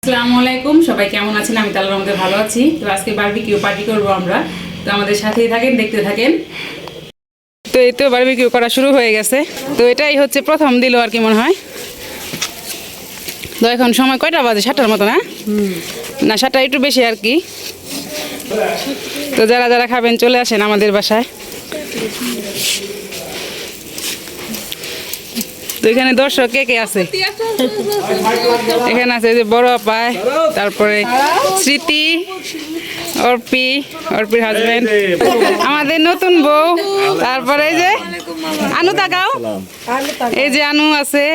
আসসালামু আলাইকুম, সবাই কেমন আছেন? আমি তো আল্লাহর রহমতে ভালো আছি। তো আজকে বারবিকিউ পার্টি করবো আমরা। তো আমাদের সাথেই থাকেন, দেখতে থাকেন। তো এই তো বারবিকিউ করা শুরু হয়ে গেছে। তো এটাই হচ্ছে প্রথম দিল আর কি মনে হয়। তো এখন সময় কয়টা বাজে? 7টার মতো না? না, 7টা একটু বেশি আর কি। তো যারা যারা খাবেন চলে আসেন আমাদের বাসায়। তো এখানে দর্শক কে কে আছে? এখানে আছে যে বড় আপায়, তারপরে স্মৃতি, অর্পির হাজবেন্ড, আমাদের নতুন বউ, তারপরে এই যে আনু, তাকাও, এই যে আনু আছে।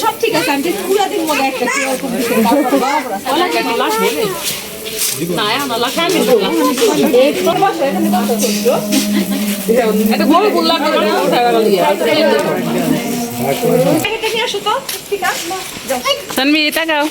সব ঠিক আছে, আমি পুরা দিন মনে একটা সানভি তাকাও।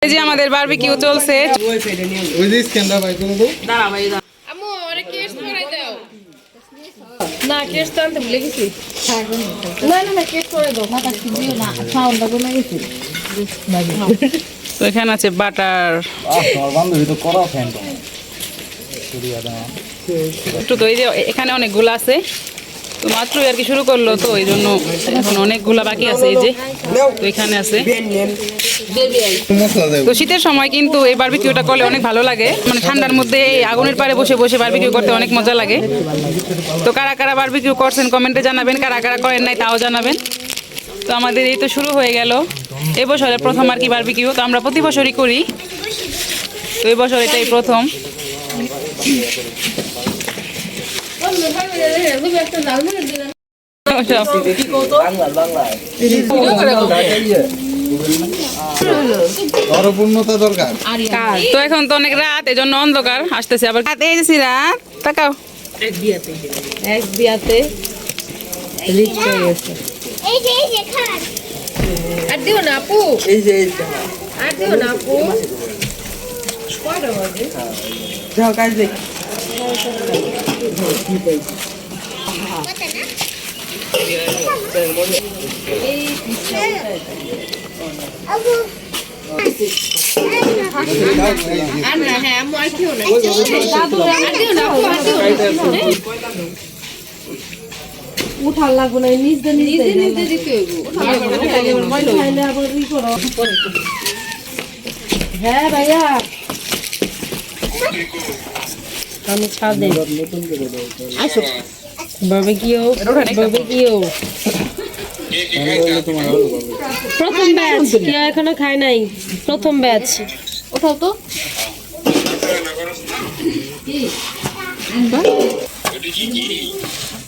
এই যে আমাদের বারবিকিউ চলছে। না কেস তো আনতে ভুলে গেছি। না কেস করে দাও, মাথা দিও না, সাউন্ডটা কমে গেছে। তো এখানে আছে বাটার, একটু তো এই যে এখানে অনেকগুলো আছে। তো মাত্রই আর কি শুরু করলো, তো এই জন্য এখন অনেকগুলা বাকি আছে। এই যে তো এখানে আছে। তো শীতের সময় কিন্তু এই বারবিকিউটা করলে অনেক ভালো লাগে, মানে ঠান্ডার মধ্যে এই আগুনের পাড়ে বসে বসে বারবিকিউ করতে অনেক মজা লাগে। তো কারা কারা বারবিকিউ করছেন কমেন্টে জানাবেন, কারা কারা করেন নাই তাও জানাবেন। তো আমাদের এই তো শুরু হয়ে গেল এবছরের প্রথম আর কি বারবিকিউ। তো আমরা প্রতি বছরই করি, তো এই বছর এটাই প্রথম। তো এখন তো অনেক রাত, এই জন্য অন্ধকার আসতেছে আবার। এই যে রাত, তাকাও, এক বিয়াতে আর দিও না আপু, আর দিও না আপু। উঠার লাগবো না, নিজে দিতে হ্যাঁ ভাইয়া, আমি ছাদে আসো। বারবিকিউ প্রথম ব্যাচ, কেউ এখনো খায় নাই, প্রথম ব্যাচ। ওঠাও তো।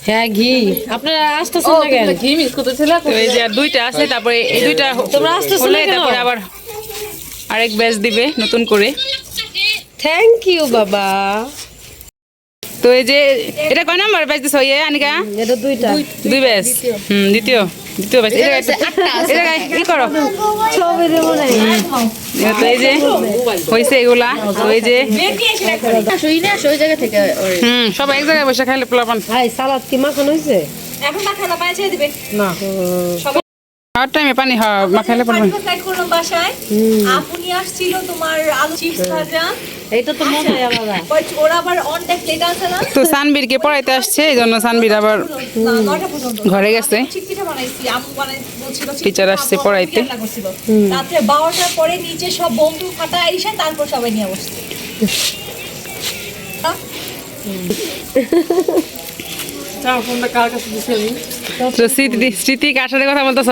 হ্যাঁ ঘি, আপনারা আসতেছেন না কেন? ঘি মিক্স করতেছিল। এই যে আর দুইটা আছে, তারপরে এই দুইটা তোমরা আসতেছো না কেন? তারপরে আবার আরেক ব্যাচ দিবে নতুন করে। থ্যাংক ইউ বাবা। তো এই যে এটা কয় নাম্বার ব্যাচ দিছো? আনিকা এটা দুই ব্যাচ। দ্বিতীয় ব্যাচ। এটা কি করো? তো এই যে হয়েছে এগুলা। তো এই যে সবাই এক জায়গায় বসে খাইলে পোলাপান। ভাই সালাদ কি মাখানো হয়েছে? এখন মাখানো পাইছে দিবেন না। আর টাইমে পানি মাখাইলে পারবেন। আপনি আসছিল তোমার আলু চিপস ভাজা, এইটা তো মজাই আলাদা। ওরা আবার অনটেক প্লেট আছে না। তো সানবীরকে পড়াইতে আসছে, এই জন্য সানবীর আবার ঘরে গেছে। চিটপিঠা বানাইছি, আপু বলছিল টিচার আসছে পড়াইতে। রাত্রে 12টার পরে নিচে সব বন্ধু ফাটা এসে তারপর সবাই নিয়ে বসছে। স্মৃতি কার সাথে কথা বলতেছ?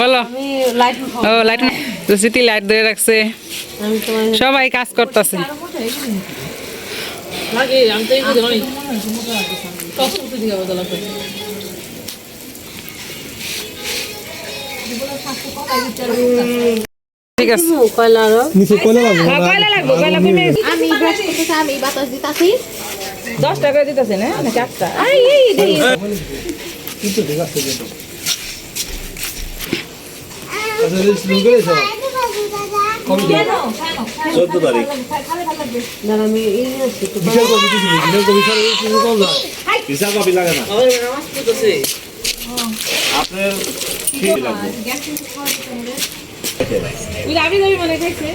বলো। ও লাইট, তো স্মৃতি লাইট ধরে রাখছে। সবাই কাজ করতেছে। ঠিক আছে নিচে কয়লা লাগবে আমি ব্রাশ করতেছি, আমি বাতাস দিতাছি। 10 টাকা দিতেছে না নাকি 8 টাকা? কিন্তু ঠিক আছে আচ্ছা রিলস শুরু করেছ কম দিন 14 তারিখ বিশাল কবি কিছু বিশাল কবি স্যার শুরু কম না হিসাব কপি লাগে না আপনার কি লাগবে ওই আবি যাবি মানে খাইছে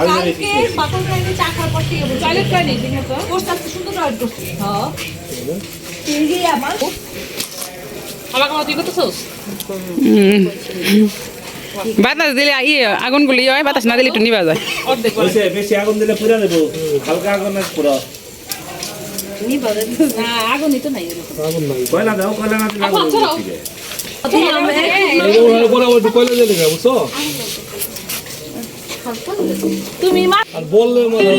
কালকে পাতল খাইতে চা খাওয়ার পর থেকে বলছি টয়লেট করে দিই ঠিক আছে। কোর্স আজকে সুন্দর টয়লেট করছি হ্যাঁ তিনগে আমার আমাকে তুই করতেছস? বাতাস দিলে আগুনগুলি হয়, বাতাস না দিলে একটু নিবা যায়। অর্ধেক করে। ওইসে বেশি আগুন দিলে পুরা দেব হালকা আগুন না পুরা না আগুনই তো নাই এরকম। আগুন নাই কয়লা দাও কয়লা না দিলে আগুন ঠিক আছে এই পরে ওই কয়লা দিয়ে দেবে বুঝছো তুমি মা আর বললে মানে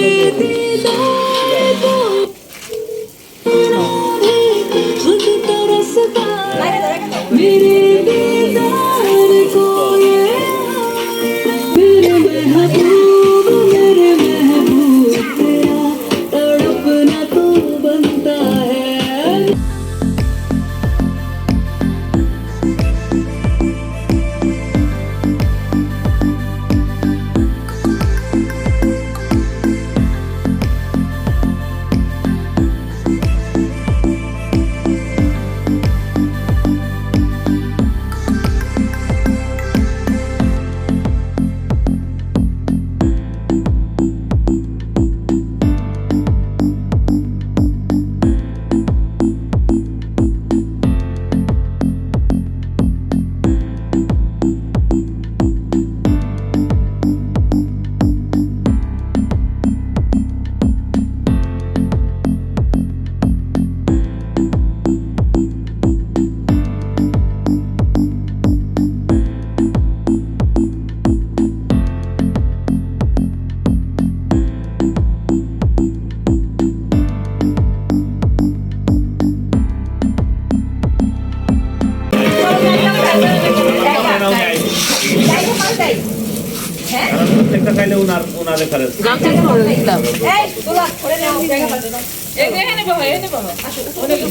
প্রত্যেকটা খাইলে উনারে খরচ এই তোলা করে নাও জায়গা পাবে না এই যে এখানে বহ এখানে বহ।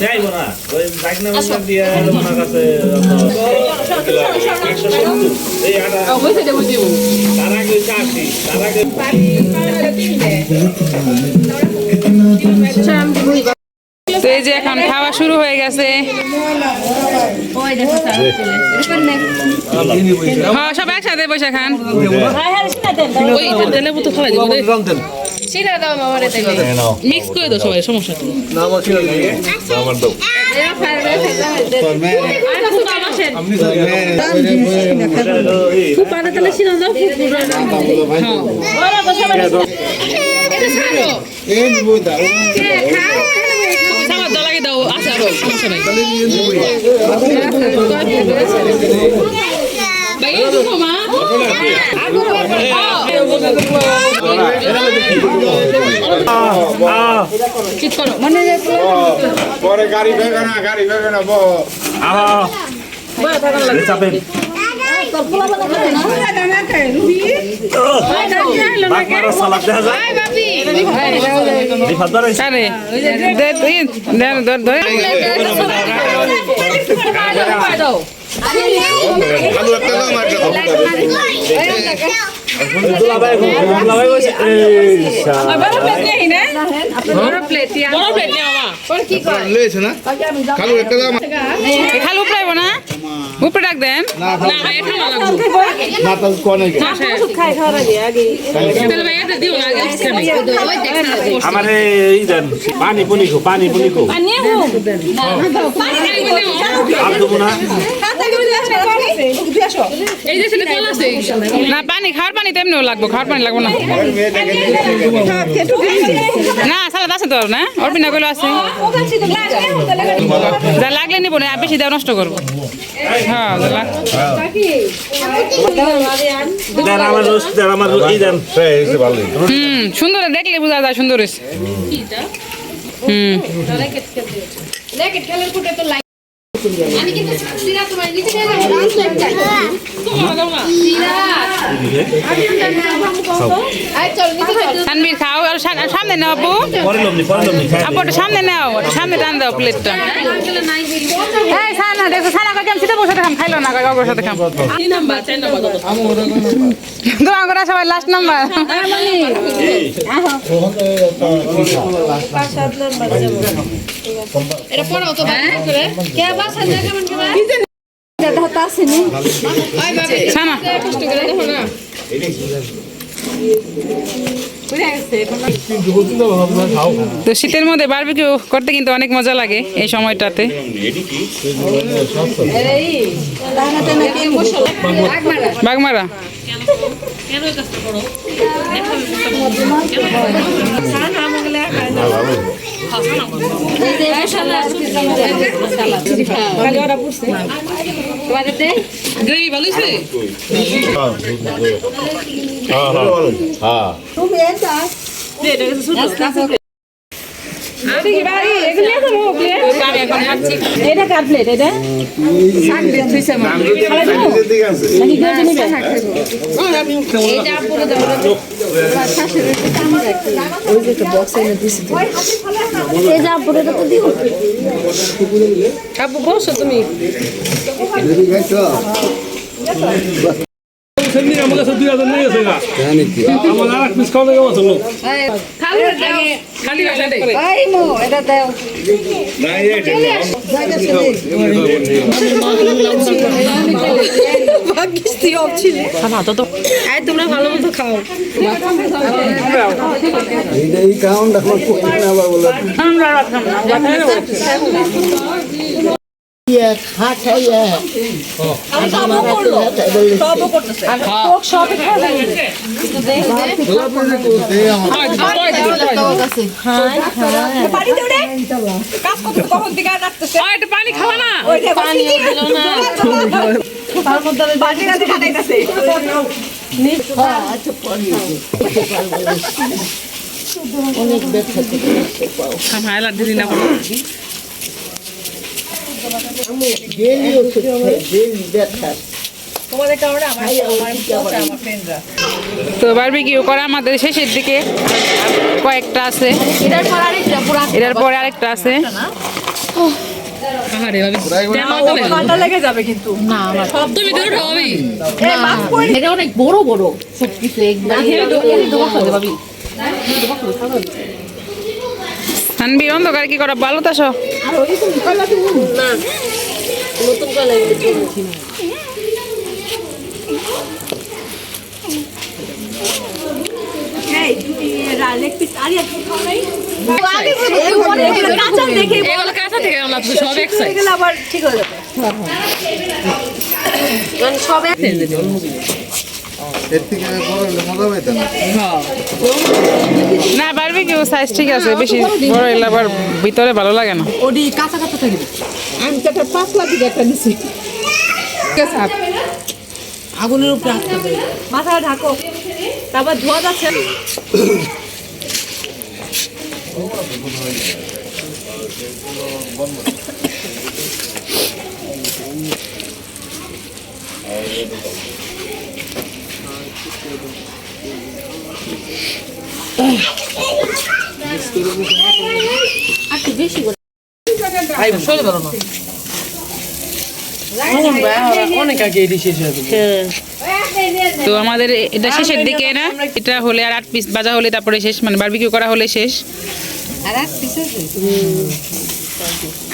যাইবো না ওই জাগনা উনা দিয়া ওনার কাছে 170 এই আটা ওইটা দেব দিব। তার আগে 80 তার আগে তো এই যে এখন খাওয়া শুরু হয়ে গেছে। হ্যাঁ সব একসাথে বসে খান। ওই তেলে মতো খাওয়াই দিব। জানতেন সিরা দাও মামারে তাইলে। মিক্স করে দাও সবাই, সমস্যা কি? না আমার ছিল আমার দাও আপনি খুব পারে তাহলে সিরা দাও, খুব পুরো দাও। এটা ছাড়ো। এই বই দাও সামাদ দাও লাগে দাও, আছে আরো সমস্যা নাই। ভাই এই দেখো মা। চিৎ করো মানে পরে গাড়ি ভেবে না বহ চাপেন বাকমারা সালাদ দেখা যায় রিফাত দাঁড়াইছে আরে দে তুই ধর ধর আলু একটা দাম আর দুলাভাই কইছে এই শালা বড় প্লেট নেই না, বড় প্লেট নিয়ে মামা। লয়েছে না খালু একটা দাম খালি উপরে না, উপরে ডাক দেন না ভাই এটা না লাগবে না তো কোনে গে তাহলে ভাই এটা দিও না আগে আমারে এই দেন পানি পুনি খো নিয়ে হো আর দেবো না এই যে ছেলে কল আছে না, পানি খাওয়ার পানি তেমনিও লাগবে, খাওয়ার পানি লাগবে না। না সালাদ আছে তো না অর্পিনা কইলো আছে যা লাগলে নিব না বেশি দেওয়া নষ্ট করবো হ্যাঁ দেন আমার রোজ দেন আমার এই দেন সুন্দর দেখলে বোঝা যায় সুন্দর হয়েছে তানবীর খাও আর সামনে নাও আপু পরে লমনি আপু ওটা সামনে নাও সামনে টান দাও প্লেটটা এই সানা দেখো সানা কাকে আমি সিধা বসে খাম খাইলো না কাকে অগ্রসর খাম দোয়া করা সবাই লাস্ট নাম্বার এটা পড়াও তো ভালো করে কে বাসা যায় কেমন করে দাদা হতা আসেনি সানা কষ্ট করে দেখো না তো শীতের মধ্যে বারবিকিউ করতে কিন্তু অনেক মজা লাগে এই সময়টাতে বাগমারা গ্রেভি ভালো হয়েছে এটা কার প্লেট এটা আপু বসো তুমি আমার কাছে 2000 নিয়ে গেছে না আমার আর এক পিস খাওয়া গেছে লোক খালি বাসা দেই এই মো এটা দাও না এটা ভাগ্যিস অপছিল খানা তো তো এই তোমরা ভালো মতো খাও এই কাউন্ট এখন কোন আবার বলে আর সবও করলো সবও করতেছে আর কোক সবই খাওয়া পানি দেও রে কাজ করতে কখন দিকে রাখতেছে একটু পানি খাওয়া না পানি দিল না তার মধ্যে বাটি রাতে খাটাইতেছে খামাইলা দিদি না বলো তোমাদের কারণে আমার ফ্রেন্ডরা তো বারবিকিউ করা আমাদের শেষের দিকে কয়েকটা আছে এটার পর আরেকটা পুরা এটার পরে আরেকটা আছে ঠান্ডা লেগে যাবে কিন্তু না আমার সব তুমি ধরে হবে এটা অনেক বড় বড় সবকিছু একবার ভাবি হানবি অন্ধকার কি করা ভালো তাসো নতুন কলা এই তুমি লেগ পিস আর একটু খাও নাই কাঁচা দেখে এগুলো কাঁচা থেকে আমরা সব এক সাইজ এগুলো আবার ঠিক হয়ে যাবে মানে সব এর থেকে বড় হলে মজা পাইতাম না বারবিকিউ সাইজ ঠিক আছে বেশি বড় হলে আবার ভিতরে ভালো লাগে না ওডি কাঁচা কাঁচা থাকবে আমি তো একটা 5 লাখ দিয়ে একটা নিছি আগুনের উপরে হাত দেবে মাথা ঢাকো তারপর ধোয়া যাচ্ছে একটু বেশি করে অনেক আগে এটি শেষ হয়ে যাবে তো আমাদের এটা শেষের দিকে না এটা হলে আর 8 পিস ভাজা হলে তারপরে শেষ মানে বারবিকিউ করা হলে শেষ আর এক পিস আছে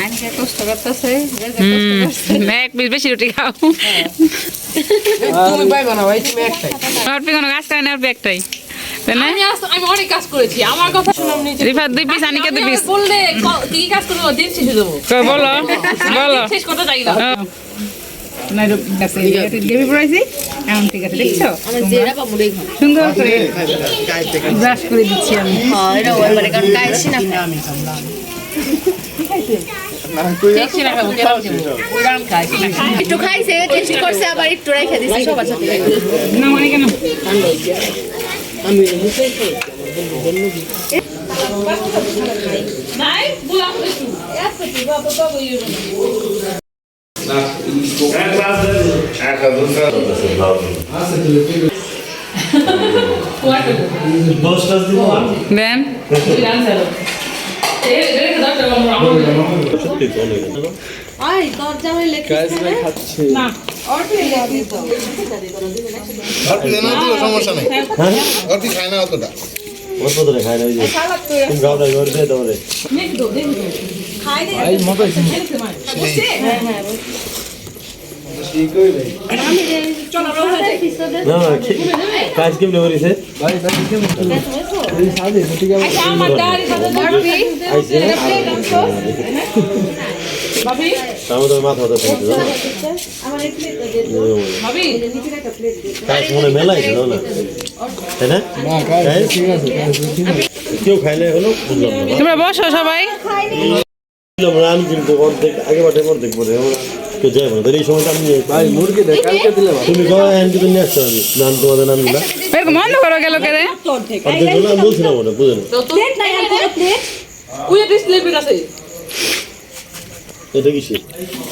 আমি কে কষ্ট করতেছে এক পিস বেশি রুটি খাও তুমি পাইবা না ভাই তুমি একটাই আর পি কোনো কাজ করে না আর একটাই তাই না আমি অনেক কাজ করেছি আমার কথা শুনুন নিজে রিফাত 2 পিস আনিকে 2 পিস বললে কি কাজ করবো দিন শেষে দেবো বলো বলো শেষ করতে চাই না না আছে গ্রেভি পড়াইছি এখন ঠিক আছে দেখছো আমার জেরা বা মুড়ি খাও সুন্দর করে ব্রাশ করে দিচ্ছি আমি হ্যাঁ এটা ওই মানে কারণ গাইছি না দেখছি না খাবো ওই রাম খাইছি না একটু খাইছে টেস্ট করছে আবার একটু রেখে দিছি সবার সাথে না মানে কেন নাই বুলা একটু দেন আই দরজা হয়ে লেখি সমস্যা নেই অতি খায় না অতটা খাই দে চলো রোজা কাজ কেমনে করেছে আমার দাঁড়ি সাথে ভাবি আমাদের মাথা হতে ভাবি কাজ মনে মেলাই ছিল না তাই না কেউ খাইলে এখনো বুঝলাম না তোমরা বসো সবাই আমি কিন্তু অর্ধেক আগে বাটে অর্ধেক পরে কেউ যাই বলো এই সময়টা আমি ভাই মুরগি দেখ কালকে দিলে তুমি গায়ে হ্যান্ড কিন্তু নিয়ে আসছো আমি নাম তোমাদের নাম না এরকম বন্ধ করো গেল কে রে অর্ধেক হলো আমি বলছিলাম ওটা বুঝলেন প্লেট নাই আর প্লেট ওই ডিসপ্লে পিট আছে এটা কিসে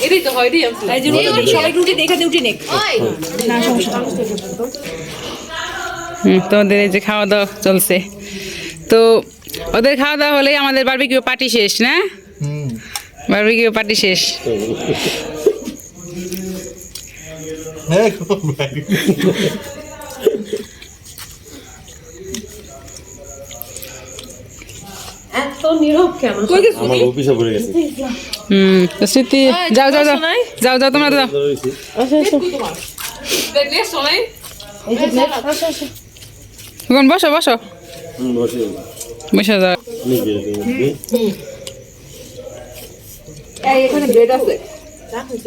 এটাই তো হয় রে এই যে রুটি সবাই রুটি দেখে উঠি নেক না সমস্যা তোমাদের এই যে খাওয়া দাওয়া চলছে তো ওদের খাওয়া দাওয়া হলেই আমাদের বারবিকিউ পার্টি শেষ না বারবিকিউ পার্টি শেষ এত নীরব কেন আমার অফিসে পড়ে গেছে তো স্মৃতি যাও যাও যাও যাও যাও তোমরা যাও দেখলে শোনাই এখন বসো বসো বসে বসে যাও এই এখানে ব্রেড আছে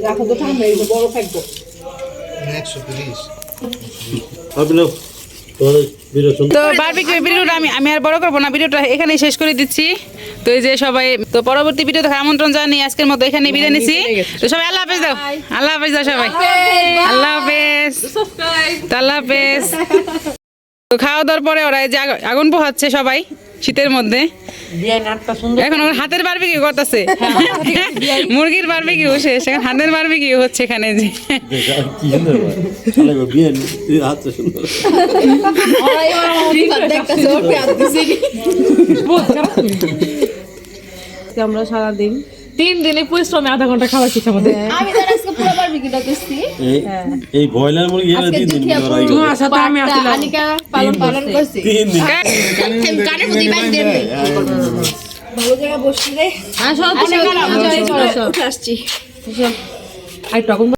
রাখো তো ঠান্ডা এই যে বড় থাকবো 130 ভাবলাম তোমাদের ভিডিও শুনতে তো বারবিকিউ ভিডিওটা আমি আর বড় করবো না ভিডিওটা এখানেই শেষ করে দিচ্ছি তো এই যে সবাই তো পরবর্তী ভিডিও দেখার আমন্ত্রণ জানিয়ে আজকের মতো এখানে বিদায় নিছি তো সবাই আল্লাহ হাফেজ দাও আল্লাহ হাফেজ দাও সবাই আল্লাহ হাফেজ সাবস্ক্রাইব তো আল্লাহ হাফেজ তো খাওয়া দাওয়ার পরে ওরা এই যে আগুন পোহাচ্ছে সবাই শীতের মধ্যে এখন ওর হাতের বারবিকিউ করতেছে মুরগির বারবিকিউ শেষ এখন হাতের বারবিকিউ হচ্ছে এখানে যে কি সুন্দর চলে গো বিয়ে হাতটা সুন্দর আমরা সারা দিন 3 দিনে পরিশ্রমে আধা ঘন্টা খাবার শিখে আমাদের আমি তো আজকে পুরো বারবিকিউটা করছি এই ব্রয়লার মুরগি এরা আজকে 3 দিন দুখিয়া ধরে তোমার সাথে আমি আসলাম আনিকা পালন করছি 3 দিন কানে মুদি বাইন দেন ভালো জায়গায় বসছি রে আসো আসছি আর তখন